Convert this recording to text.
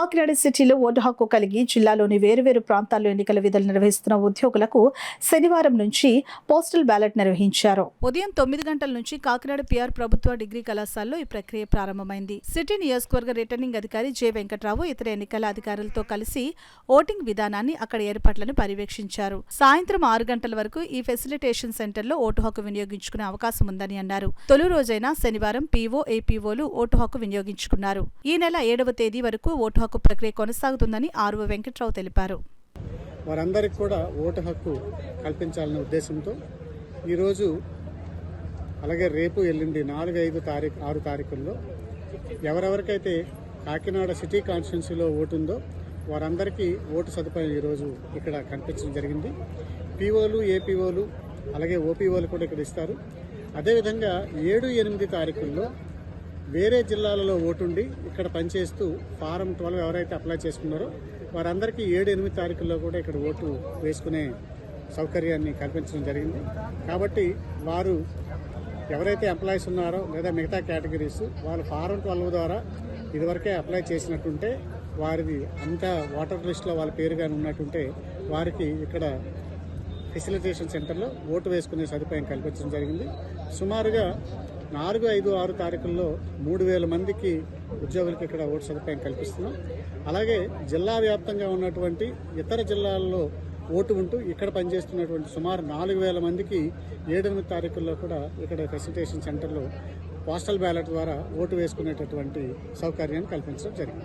కాకినాడ సిటీలో ఓటు హక్కు కలిగి జిల్లాలోని వేరువేరు ప్రాంతాల్లో ఎన్నికల విధులు నిర్వహిస్తున్న ఉద్యోగులకు శనివారం నుంచి పోస్టల్ బ్యాలెట్ నిర్వహించారు. ఉదయం 9 గంటల నుంచి కాకినాడ పిఆర్ ప్రభుత్వ డిగ్రీ కళాశాలలో ఈ ప్రక్రియ ప్రారంభమైంది. సిటీ నియోజకవర్గ రిటర్నింగ్ అధికారి జె వెంకట్రావు ఇతర ఎన్నికల అధికారులతో కలిసి ఓటింగ్ విధానాన్ని, అక్కడ ఏర్పాట్లను పర్యవేక్షించారు. సాయంత్రం 6 గంటల వరకు ఈ ఫెసిలిటేషన్ సెంటర్లో ఓటు హక్కు వినియోగించుకునే అవకాశం ఉందని అన్నారు. తొలి రోజైన శనివారం పీఓ, ఏపీఓలు ఓటు హక్కు వినియోగించుకున్నారు. ఈ నెల 7వ తేదీ వరకు ఓటు హక్కు ప్రక్రియ కొనసాగుతుందని ఆర్ఓ వెంకట్రావు తెలిపారు. వారందరికీ కూడా ఓటు హక్కు కల్పించాలనే ఉద్దేశంతో ఈరోజు అలాగే రేపు ఎల్లుండి 4, 5, 6 తారీఖుల్లో ఎవరెవరికైతే కాకినాడ సిటీ కాన్స్టిట్యున్సీలో ఓటు ఉందో వారందరికీ ఓటు సదుపాయం ఈరోజు ఇక్కడ కల్పించడం జరిగింది. పీఓలు, ఏపీఓలు అలాగే ఓపీఓలు కూడా ఇక్కడ ఇస్తారు. అదేవిధంగా 7, 8 తారీఖుల్లో వేరే జిల్లాలలో ఓటుండి ఇక్కడ పనిచేస్తూ ఫారం 12 ఎవరైతే అప్లై చేసుకున్నారో వారందరికీ 7, 8 తారీఖుల్లో కూడా ఇక్కడ ఓటు వేసుకునే సౌకర్యాన్ని కల్పించడం జరిగింది. కాబట్టి వారు ఎవరైతే ఎంప్లాయీస్ ఉన్నారో లేదా మిగతా కేటగిరీస్ వాళ్ళు ఫారం 12 ద్వారా ఇదివరకే అప్లై చేసినట్టుంటే వారిది అంతా ఓటర్ లిస్టులో వాళ్ళ పేరుగా ఉన్నట్టుంటే వారికి ఇక్కడ ఫెసిలిటేషన్ సెంటర్లో ఓటు వేసుకునే సదుపాయం కల్పించడం జరిగింది. సుమారుగా 4, 5, 6 తారీఖుల్లో 3,000 మందికి ఉద్యోగులకి ఇక్కడ ఓటు సదుపాయం కల్పిస్తున్నాం. అలాగే జిల్లా వ్యాప్తంగా ఉన్నటువంటి ఇతర జిల్లాల్లో ఓటు ఉంటూ ఇక్కడ పనిచేస్తున్నటువంటి సుమారు 4,000 మందికి 7, 8 తారీఖుల్లో కూడా ఇక్కడ ఫెసిలిటేషన్ సెంటర్లో పోస్టల్ బ్యాలెట్ ద్వారా ఓటు వేసుకునేటటువంటి సౌకర్యాన్ని కల్పించడం జరిగింది.